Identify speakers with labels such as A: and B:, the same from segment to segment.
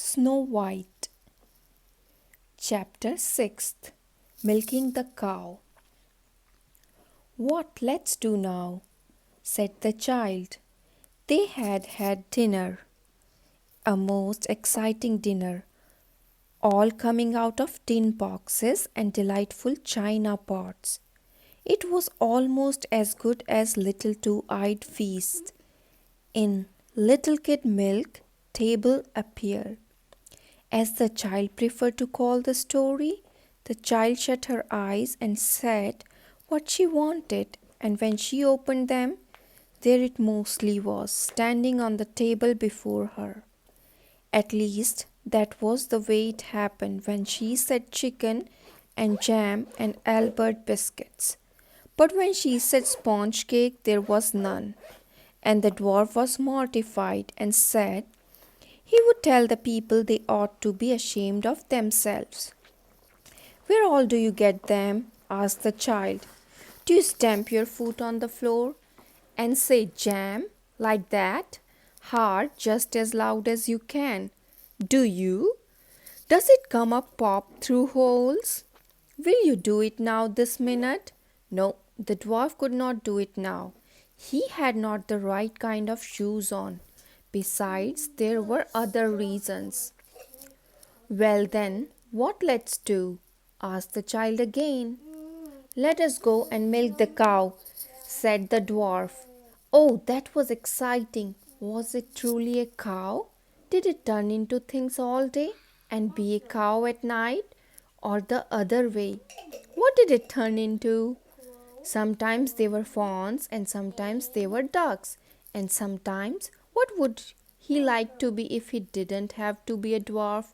A: Snow White. Chapter 6. Milking the Cow. "What let's do now?" said the child. They had had dinner, a most exciting dinner, all coming out of tin boxes and delightful china pots. It was almost as good as Little Two-Eyed Feast. In Little Kid Milk, table appeared. As the child preferred to call the story, the child shut her eyes and said what she wanted, and when she opened them, there it mostly was, standing on the table before her. At least that was the way it happened when she said chicken and jam and Albert biscuits. But when she said sponge cake, there was none, and the dwarf was mortified and said he would tell the people they ought to be ashamed of themselves. "Where all do you get them?" asked the child. "Do you stamp your foot on the floor and say jam like that, hard, just as loud as you can? Do you? Does it come up pop through holes? Will you do it now this minute?" No, the dwarf could not do it now. He had not the right kind of shoes on. Besides, there were other reasons. "Well then, what let's do?" asked the child again. "Let us go and milk the cow," said the dwarf. Oh, that was exciting. Was it truly a cow? Did it turn into things all day and be a cow at night? Or the other way? What did it turn into? Sometimes they were fawns, and sometimes they were ducks, and sometimes what would he like to be if he didn't have to be a dwarf?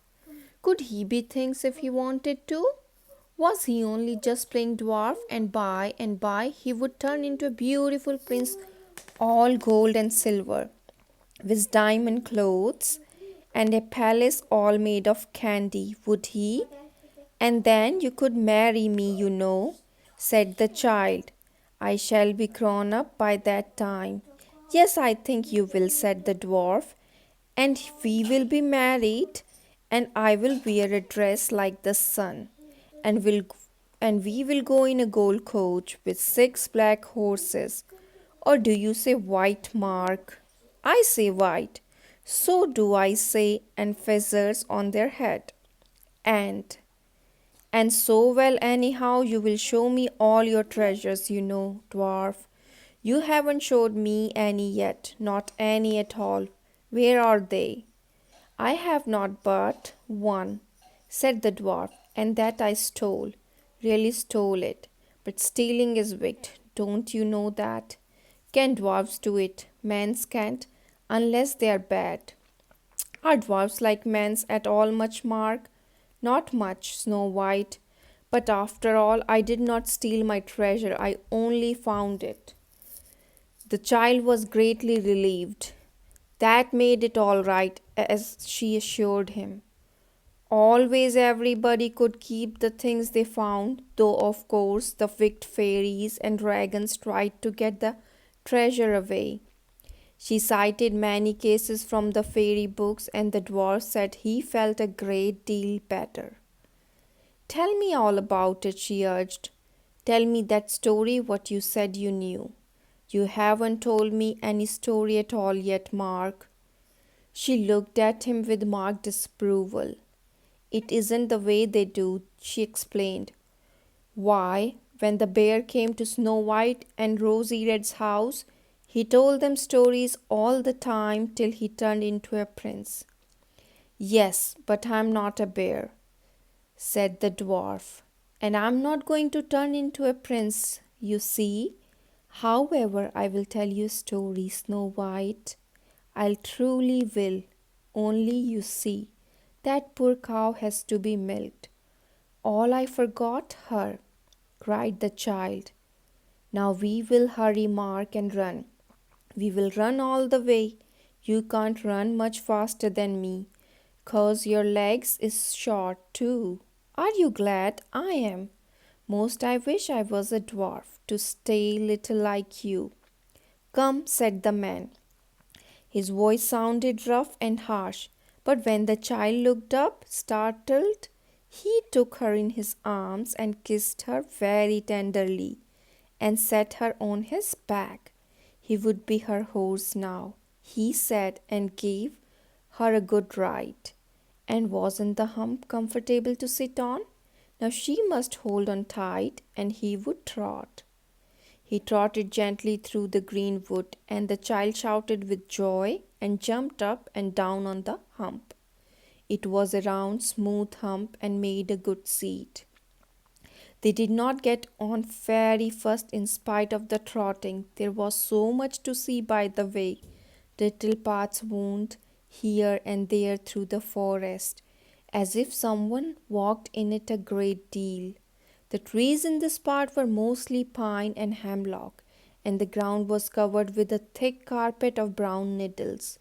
A: Could he be things if he wanted to? Was he only just playing dwarf, and by he would turn into a beautiful prince, all gold and silver, with diamond clothes, and a palace all made of candy, would he? "And then you could marry me, you know," said the child. "I shall be grown up by that time." "Yes, I think you will," said the dwarf, "and we will be married, and I will wear a dress like the sun, and we will go in a gold coach with 6 black horses. Or do you say white, Mark?" "I say white." "So do I say, and feathers on their head." And so well, anyhow, you will show me all your treasures, you know, dwarf. You haven't showed me any yet, not any at all. Where are they?" "I have not but one," said the dwarf, "and that I stole. Really stole it. But stealing is wicked. Don't you know that? Can dwarfs do it? Men can't, unless they are bad. Are dwarfs like men at all much, Mark?" "Not much, Snow White. But after all, I did not steal my treasure. I only found it." The child was greatly relieved. That made it all right, as she assured him. Always everybody could keep the things they found, though of course the wicked fairies and dragons tried to get the treasure away. She cited many cases from the fairy books, and the dwarf said he felt a great deal better. "Tell me all about it," she urged. "Tell me that story what you said you knew. You haven't told me any story at all yet, Mark." She looked at him with marked disapproval. "It isn't the way they do," she explained. "Why, when the bear came to Snow White and Rosy Red's house, he told them stories all the time till he turned into a prince." "Yes, but I'm not a bear," said the dwarf, "and I'm not going to turn into a prince, you see. However, I will tell you a story, Snow White. I truly will. Only you see, that poor cow has to be milked." "All I forgot her," cried the child. "Now we will hurry, Mark, and run. We will run all the way. You can't run much faster than me, 'cause your legs is short too. Are you glad? I am. Most I wish I was a dwarf, to stay little like you." "Come," said the man. His voice sounded rough and harsh, But when the child looked up, startled, he took her in his arms and kissed her very tenderly and set her on his back. He would be her horse now, he said, and gave her a good ride. And wasn't the hump comfortable to sit on? Now she must hold on tight, and he would trot. He trotted gently through the green wood, and the child shouted with joy and jumped up and down on the hump. It was a round, smooth hump and made a good seat. They did not get on very fast in spite of the trotting. There was so much to see by the way. Little paths wound here and there through the forest, as if someone walked in it a great deal. The trees in this part were mostly pine and hemlock, and the ground was covered with a thick carpet of brown needles.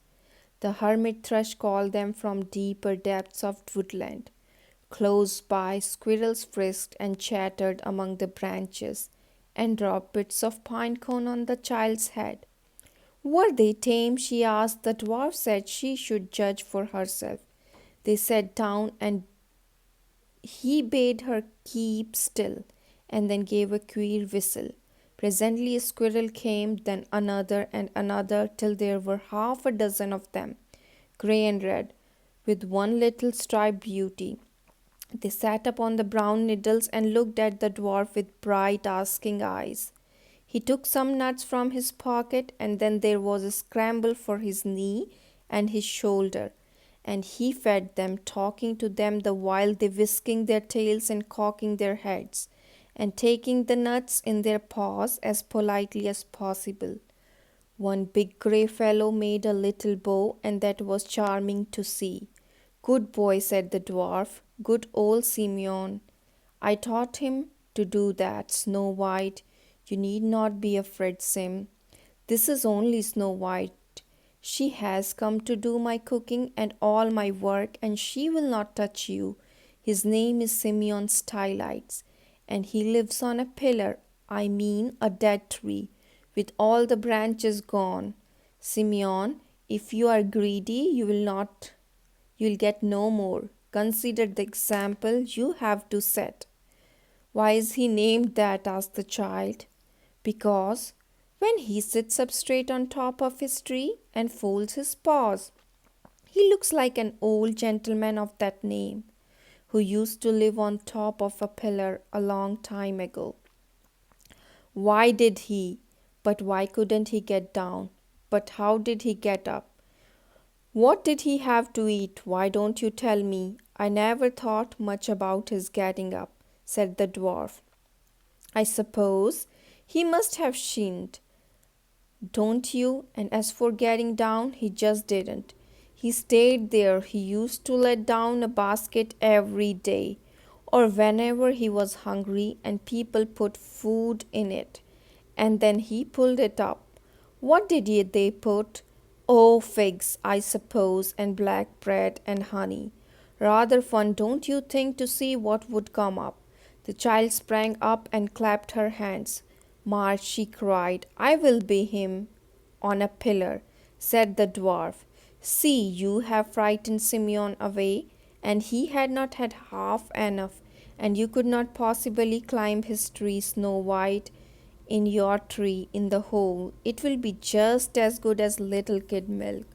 A: The hermit thrush called them from deeper depths of woodland. Close by, squirrels frisked and chattered among the branches, and dropped bits of pine cone on the child's head. Were they tame? She asked. The dwarf said she should judge for herself. They sat down, and he bade her keep still, and then gave a queer whistle. Presently a squirrel came, then another and another, till there were half a dozen of them, grey and red, with one little striped beauty. They sat upon the brown needles and looked at the dwarf with bright, asking eyes. He took some nuts from his pocket, and then there was a scramble for his knee and his shoulder, and he fed them, talking to them the while they whisking their tails and cocking their heads, and taking the nuts in their paws as politely as possible. One big grey fellow made a little bow, and that was charming to see. Good boy, said the dwarf. Good old Simeon. I taught him to do that, Snow White. You need not be afraid, Sim. This is only Snow White. She has come to do my cooking and all my work, and she will not touch you. His name is Simeon Stylites, and he lives on a pillar, I mean a dead tree, with all the branches gone. Simeon, if you are greedy, you'll get no more. Consider the example you have to set. Why is he named that? Asked the child. Because when he sits up straight on top of his tree and folds his paws, he looks like an old gentleman of that name, who used to live on top of a pillar a long time ago. Why did he? But why couldn't he get down? But how did he get up? What did he have to eat? Why don't you tell me? I never thought much about his getting up, said the dwarf. I suppose he must have shinned, don't you? And as for getting down, he just didn't. He stayed there. He used to let down a basket every day, or whenever he was hungry and people put food in it, and then he pulled it up. What did they put? Oh, figs, I suppose, and black bread and honey. Rather fun, don't you think, to see what would come up? The child sprang up and clapped her hands. March, she cried, I will be him on a pillar, said the dwarf. See, you have frightened Simeon away, and he had not had half enough, and you could not possibly climb his tree, Snow White, in your tree in the hole. It will be just as good as little kid milk.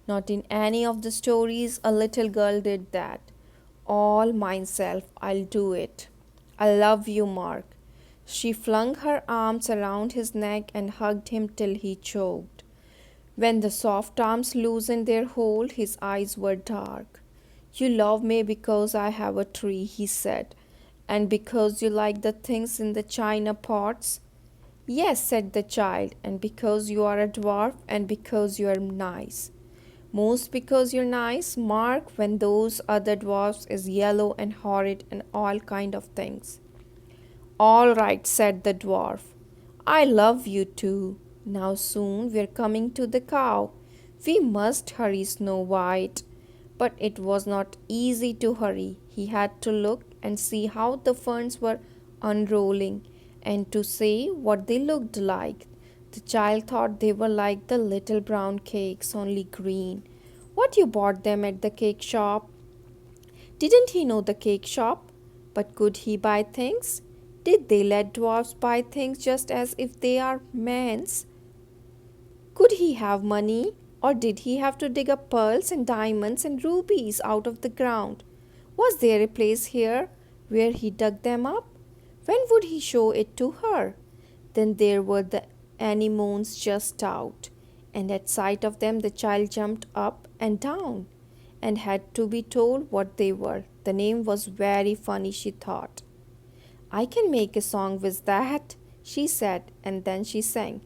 A: Not in any of the stories a little girl did that. All myself, I'll do it. I love you, Mark. She flung her arms around his neck and hugged him till he choked. When the soft arms loosened their hold, his eyes were dark. You love me because I have a tree, he said, and because you like the things in the china pots. Yes, said the child, and because you are a dwarf and because you are nice. Most because you're nice, Mark, when those other dwarfs is yellow and horrid and all kind of things. All right, said the dwarf. I love you too. Now soon we're coming to the cow. We must hurry, Snow White. But it was not easy to hurry. He had to look and see how the ferns were unrolling, and to say what they looked like. The child thought they were like the little brown cakes, only green. What, you bought them at the cake shop? Didn't he know the cake shop? But could he buy things? Did they let dwarfs buy things just as if they are men's? Could he have money? Or did he have to dig up pearls and diamonds and rubies out of the ground? Was there a place here where he dug them up? When would he show it to her? Then there were the anemones just out, and at sight of them the child jumped up and down and had to be told what they were. The name was very funny, she thought. I can make a song with that, she said, and then she sang.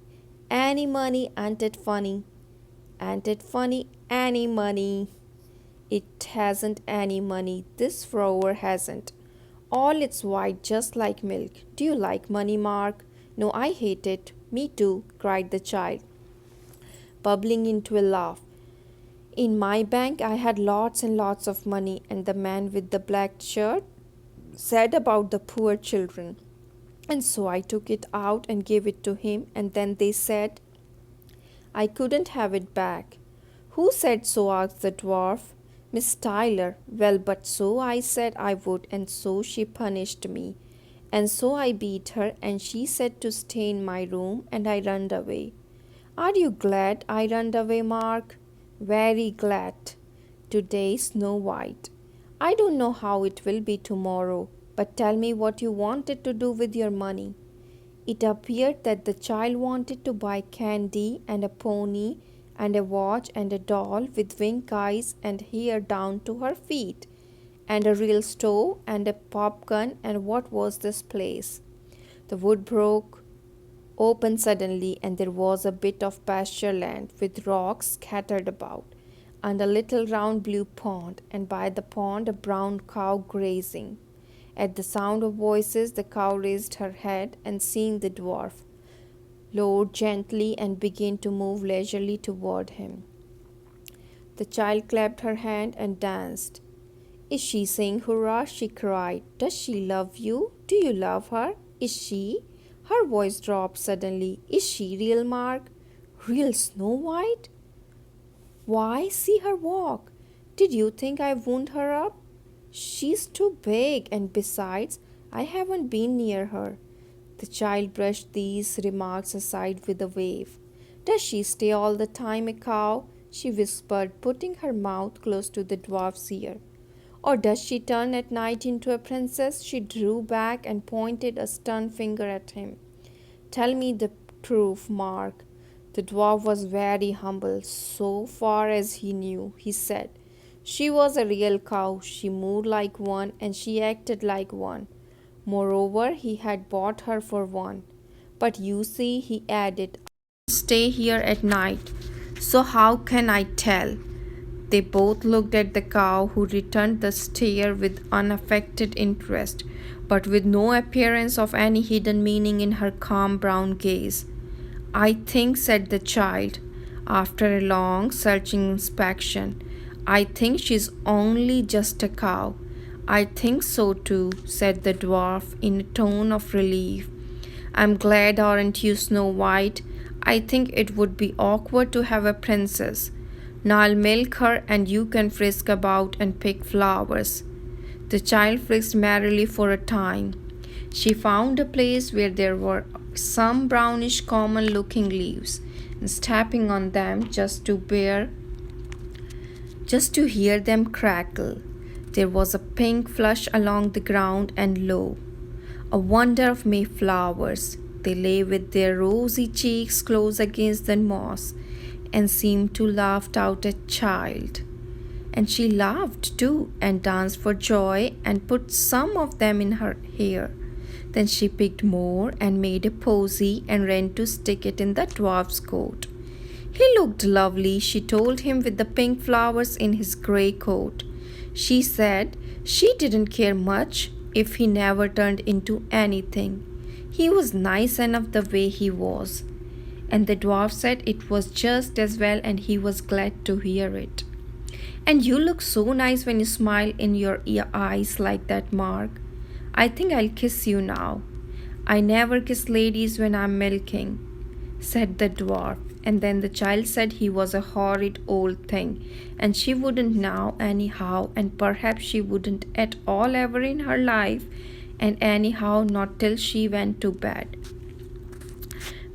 A: Any money, ain't it funny? Ain't it funny, any money? It hasn't any money, this flower hasn't. All it's white just like milk. Do you like money, Mark? No, I hate it. Me too, cried the child, bubbling into a laugh. In my bank I had lots and lots of money, and the man with the black shirt said about the poor children. And so I took it out and gave it to him, and then they said I couldn't have it back. Who said so? Asked the dwarf. Miss Tyler. Well, but so I said I would, and so she punished me. And so I beat her, and she said to stay in my room, and I runned away. Are you glad I runned away, Mark? Very glad. Today, Snow White. I don't know how it will be tomorrow, but tell me what you wanted to do with your money. It appeared that the child wanted to buy candy and a pony and a watch and a doll with wink eyes and hair down to her feet, and a real stove and a pop gun. And what was this place? The wood broke open suddenly, and there was a bit of pasture land with rocks scattered about, and a little round blue pond, and by the pond a brown cow grazing. At the sound of voices, the cow raised her head, and seeing the dwarf, lowered gently and began to move leisurely toward him. The child clapped her hand and danced. Is she saying hurrah? She cried. Does she love you? Do you love her? Is she? Her voice dropped suddenly. Is she real, Mark? Real Snow White? Why, see her walk. Did you think I wound her up? She's too big, and besides, I haven't been near her. The child brushed these remarks aside with a wave. Does she stay all the time a cow? She whispered, putting her mouth close to the dwarf's ear. Or does she turn at night into a princess? She drew back and pointed a stern finger at him. Tell me the truth, Mark. The dwarf was very humble, so far as he knew. He said, she was a real cow. She moved like one, and she acted like one. Moreover, he had bought her for one. But you see, he added, I stay here at night, so how can I tell? They both looked at the cow, who returned the stare with unaffected interest, but with no appearance of any hidden meaning in her calm brown gaze. I think, said the child, after a long searching inspection, I think she's only just a cow. I think so too, said the dwarf in a tone of relief. I'm glad, aren't you, Snow White? I think it would be awkward to have a princess. Now I'll milk her, and you can frisk about and pick flowers. The child frisked merrily for a time. She found a place where there were some brownish common looking leaves, and stepping on them just to hear them crackle. There was a pink flush along the ground, and lo, a wonder of Mayflowers. They lay with their rosy cheeks close against the moss, and seemed to laugh out a child. And she laughed too, and danced for joy, and put some of them in her hair. Then she picked more, and made a posy, and ran to stick it in the dwarf's coat. He looked lovely, she told him, with the pink flowers in his grey coat. She said she didn't care much if he never turned into anything. He was nice enough the way he was. And the dwarf said it was just as well, and he was glad to hear it. And you look so nice when you smile in your eyes like that, Mark. I think I'll kiss you now. I never kiss ladies when I'm milking. said the dwarf. And then the child said he was a horrid old thing, and she wouldn't now, anyhow, and perhaps she wouldn't at all ever in her life, and anyhow not till she went to bed.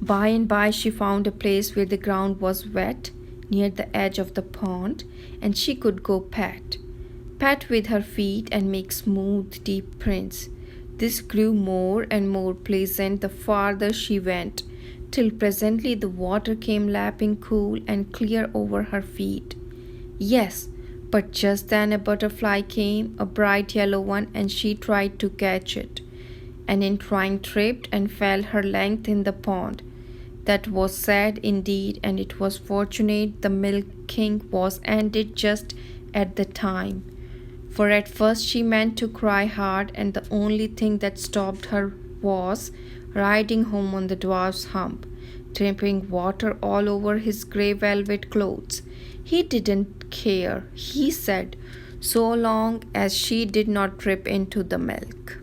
A: By and by she found a place where the ground was wet, near the edge of the pond, and she could go pat with her feet and make smooth, deep prints. This grew more and more pleasant the farther she went, till presently the water came lapping cool and clear over her feet. Yes, but just then a butterfly came, a bright yellow one, and she tried to catch it, and in trying tripped and fell her length in the pond. That was sad indeed, and it was fortunate the milking was ended just at the time. For at first she meant to cry hard, and the only thing that stopped her was riding home on the dwarf's hump, dripping water all over his grey velvet clothes. He didn't care, he said, so long as she did not drip into the milk.